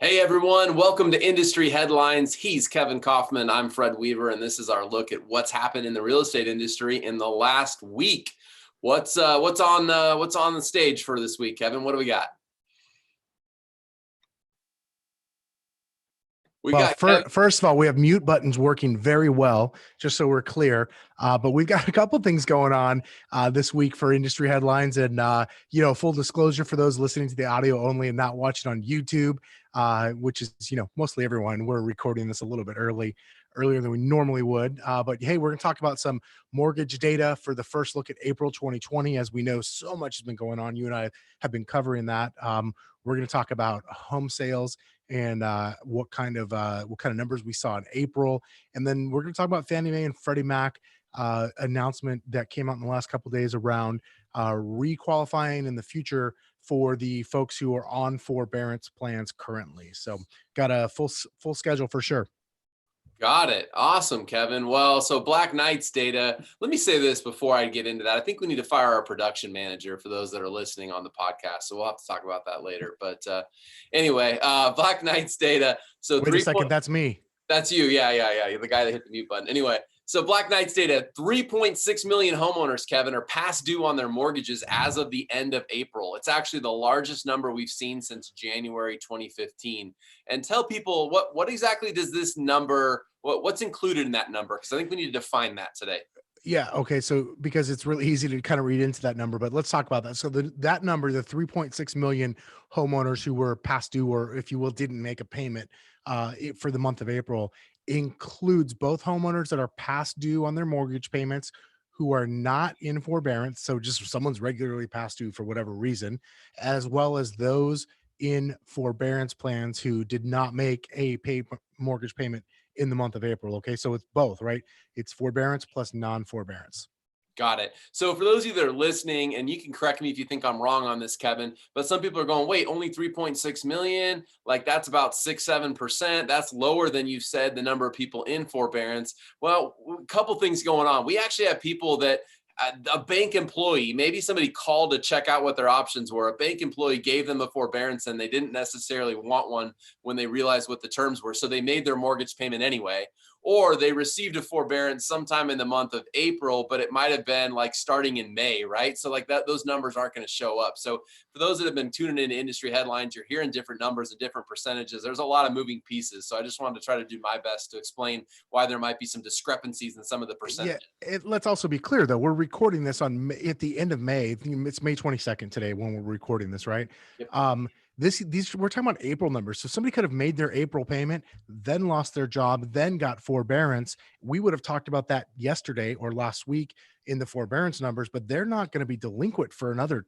Hey everyone, welcome to Industry Headlines. He's Kevin Kaufman. I'm Fred Weaver, and this is our look at what's happened in the real estate industry in the last week. What's on the stage for this week, Kevin? What do we got? Well, first of all, we have mute buttons working very well, just so we're clear. But we've got a couple things going on this week for industry headlines. And, full disclosure for those listening to the audio only and not watching on YouTube, which is, mostly everyone. We're recording this a little bit earlier than we normally would. But hey, we're going to talk about some mortgage data for the first look at April 2020. As we know, so much has been going on. You and I have been covering that. We're going to talk about home sales and what kind of numbers we saw in April, and then we're going to talk about Fannie Mae and Freddie Mac announcement that came out in the last couple of days around requalifying in the future for the folks who are on forbearance plans currently. So, got a full schedule for sure. Got it. Awesome, Kevin. Well, so Black Knight's data. Let me say this before I get into that. I think we need to fire our production manager for those that are listening on the podcast. So we'll have to talk about that later. But anyway, Black Knight's data. So wait a second, that's me. That's you. Yeah. You're the guy that hit the mute button. Anyway, so Black Knight's data, 3.6 million homeowners, Kevin, are past due on their mortgages as of the end of April. It's actually the largest number we've seen since January 2015. And tell people what exactly does this number, what's included in that number? Because I think we need to define that today. Yeah. Okay. So because it's really easy to kind of read into that number, but let's talk about that. So that number, the 3.6 million homeowners who were past due, or if you will, didn't make a payment for the month of April, includes both homeowners that are past due on their mortgage payments who are not in forbearance. So just someone's regularly past due for whatever reason, as well as those in forbearance plans who did not make a mortgage payment in the month of April. Okay. So it's both, right? It's forbearance plus non-forbearance. Got it. So for those of you that are listening, and you can correct me if you think I'm wrong on this, Kevin, but some people are going, wait, only 3.6 million? Like that's about 6-7%. That's lower than you said the number of people in forbearance. Well, a couple things going on. We actually have people that a bank employee, maybe somebody called to check out what their options were. A bank employee gave them a forbearance and they didn't necessarily want one when they realized what the terms were. So they made their mortgage payment anyway. Or they received a forbearance sometime in the month of April, but it might have been like starting in May, right? So like that, those numbers aren't going to show up. So for those that have been tuning into industry headlines, you're hearing different numbers and different percentages. There's a lot of moving pieces. So I just wanted to try to do my best to explain why there might be some discrepancies in some of the percentages. Yeah, let's also be clear though. We're recording this at the end of May. It's May 22nd today when we're recording this, right? Yep. These we're talking about April numbers. So somebody could have made their April payment, then lost their job, then got forbearance. We would have talked about that yesterday or last week in the forbearance numbers, but they're not going to be delinquent for another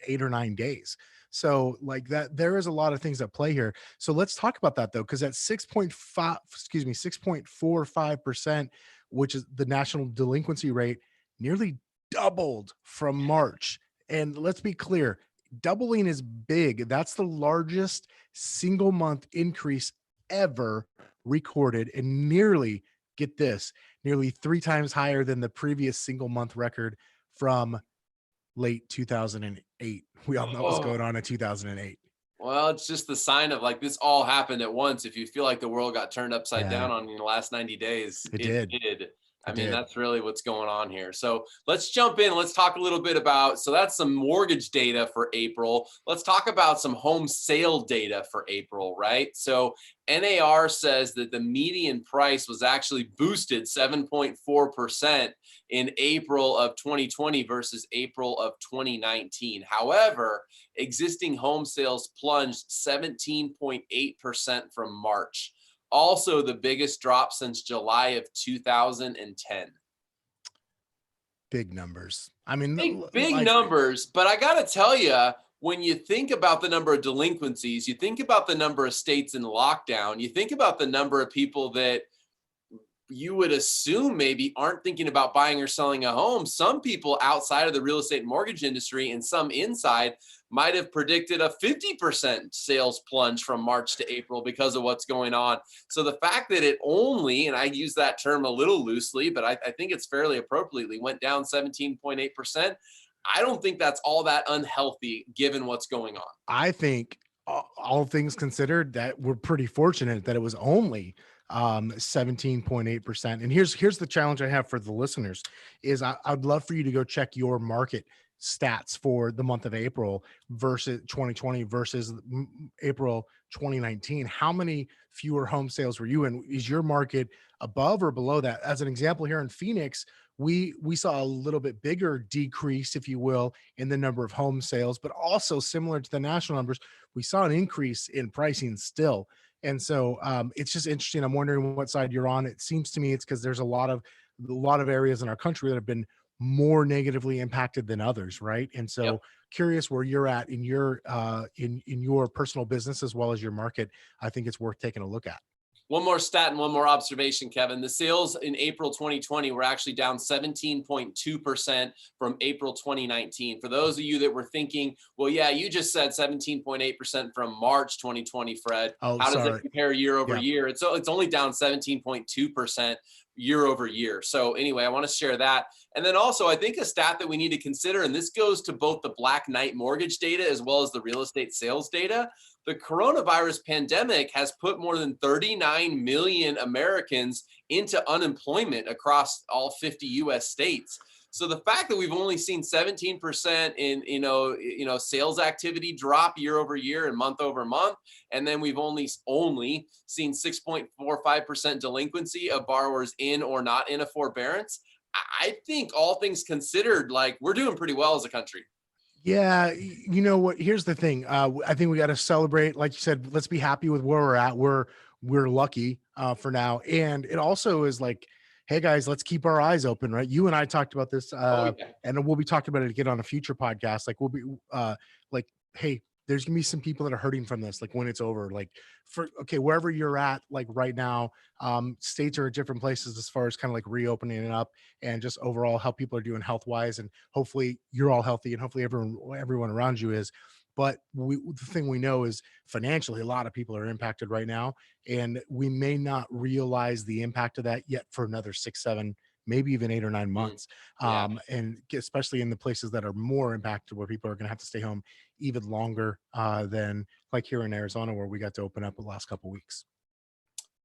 8 or 9 days. So like that, there is a lot of things at play here. So let's talk about that though, because at 6.45%, which is the national delinquency rate, nearly doubled from March. And let's be clear, doubling is big. That's the largest single month increase ever recorded, and nearly, get this, nearly 3 times higher than the previous single month record from late 2008. We all know what's going on in 2008. Well, it's just the sign of like this all happened at once. If you feel like the world got turned upside down on you in the last 90 days, it did. I mean, that's really what's going on here. So let's jump in. Let's talk a little bit about, so that's some mortgage data for April. Let's talk about some home sale data for April, right? So NAR says that the median price was actually boosted 7.4% in April of 2020 versus April of 2019. However, existing home sales plunged 17.8% from March. Also the biggest drop since July of 2010. Big numbers. I mean, big numbers, but I got to tell you, when you think about the number of delinquencies, you think about the number of states in lockdown, you think about the number of people that you would assume maybe aren't thinking about buying or selling a home. Some people outside of the real estate and mortgage industry and some inside might have predicted a 50% sales plunge from March to April because of what's going on. So the fact that it only, and I use that term a little loosely, but I think it's fairly appropriately, went down 17.8%. I don't think that's all that unhealthy given what's going on. I think all things considered, that we're pretty fortunate that it was only 17.8%. And here's the challenge I have for the listeners is I'd love for you to go check your market stats for the month of April versus 2020 versus April 2019. How many fewer home sales were you in? Is your market above or below that? As an example, here in Phoenix, we saw a little bit bigger decrease, if you will, in the number of home sales, but also similar to the national numbers, we saw an increase in pricing still. And so it's just interesting. I'm wondering what side you're on. It seems to me it's because there's a lot of areas in our country that have been more negatively impacted than others, right? And Yep. so curious where you're at in your in your personal business as well as your market. I think it's worth taking a look at. One more stat and one more observation, Kevin. The sales in April 2020 were actually down 17.2% from April 2019. For those of you that were thinking, well, yeah, you just said 17.8% from March 2020, Fred. Oh, How does it sorry. compare year over Yeah. year? It's only down 17.2% year over year. So anyway, I want to share that. And then also, I think a stat that we need to consider, and this goes to both the Black Knight mortgage data as well as the real estate sales data. The coronavirus pandemic has put more than 39 million Americans into unemployment across all 50 US states. So the fact that we've only seen 17% in sales activity drop year over year and month over month, and then we've only seen 6.45% delinquency of borrowers in or not in a forbearance. I think all things considered, like we're doing pretty well as a country. Yeah, you know what? Here's the thing. I think we got to celebrate, like you said. Let's be happy with where we're at. We're lucky for now, and it also is like, hey guys, let's keep our eyes open, right? You and I talked about this, Oh yeah. and we'll be talking about it again on a future podcast. Like we'll be like, hey, there's gonna be some people that are hurting from this, like when it's over. Like for okay, wherever you're at, like right now, states are at different places as far as kind of like reopening it up and just overall how people are doing health wise, and hopefully you're all healthy and hopefully everyone around you is. But the thing we know is financially a lot of people are impacted right now, and we may not realize the impact of that yet for another 6 7, maybe even 8 or 9 months. Yeah. And especially in the places that are more impacted where people are going to have to stay home even longer than like here in Arizona where we got to open up the last couple weeks.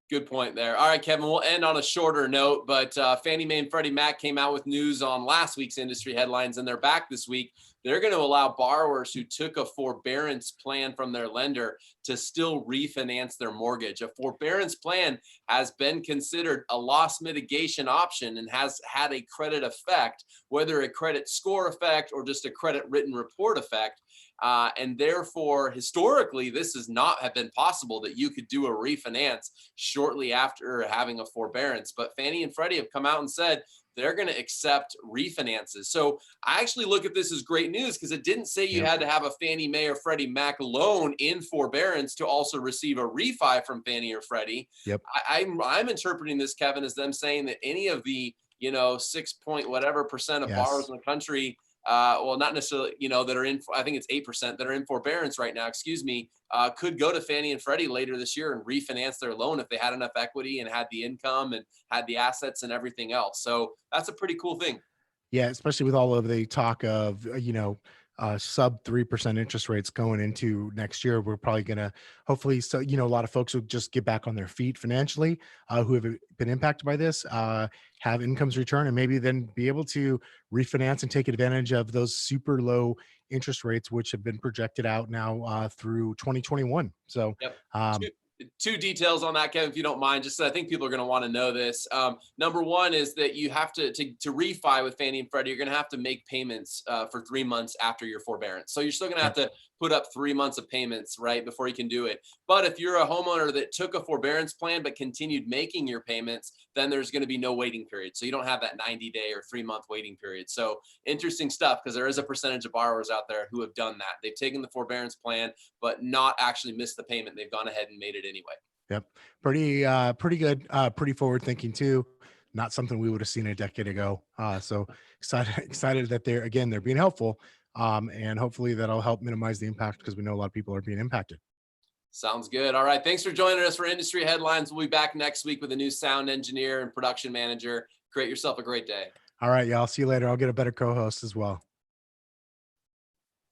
Good point there. All right, Kevin, we'll end on a shorter note, but Fannie Mae and Freddie Mac came out with news on last week's industry headlines, and they're back this week. They're going to allow borrowers who took a forbearance plan from their lender to still refinance their mortgage. A forbearance plan has been considered a loss mitigation option and has had a credit effect, whether a credit score effect or just a credit written report effect. And therefore, historically, this has not have been possible that you could do a refinance shortly after having a forbearance. But Fannie and Freddie have come out and said they're going to accept refinances. So I actually look at this as great news because it didn't say you Yep. had to have a Fannie Mae or Freddie Mac loan in forbearance to also receive a refi from Fannie or Freddie. Yep. I'm interpreting this, Kevin, as them saying that any of the 6 point whatever percent of borrowers Yes. in the country, well, not necessarily, that are in, I think it's 8% that are in forbearance right now, excuse me, could go to Fannie and Freddie later this year and refinance their loan if they had enough equity and had the income and had the assets and everything else. So that's a pretty cool thing. Yeah, especially with all of the talk of, sub 3% interest rates going into next year. We're probably going to hopefully, so, a lot of folks will just get back on their feet financially, who have been impacted by this, have incomes return, and maybe then be able to refinance and take advantage of those super low interest rates, which have been projected out now through 2021. So, Yep. um, Two details on that, Kevin, if you don't mind. Just I think people are going to want to know this. Number one is that you have to refi with Fannie and Freddie. You're going to have to make payments for 3 months after your forbearance. So you're still going to have yep, to put up 3 months of payments, right, before you can do it. But if you're a homeowner that took a forbearance plan but continued making your payments, then there's going to be no waiting period. So you don't have that 90-day or 3-month waiting period. So interesting stuff because there is a percentage of borrowers out there who have done that. They've taken the forbearance plan but not actually missed the payment. They've gone ahead and made it anyway. yep. Pretty good, pretty forward thinking too. Not something we would have seen a decade ago. So excited that they're being helpful. And hopefully that'll help minimize the impact because we know a lot of people are being impacted. Sounds good. All right. Thanks for joining us for Industry Headlines. We'll be back next week with a new sound engineer and production manager. Create yourself a great day. All right, yeah, I'll see you later. I'll get a better co-host as well.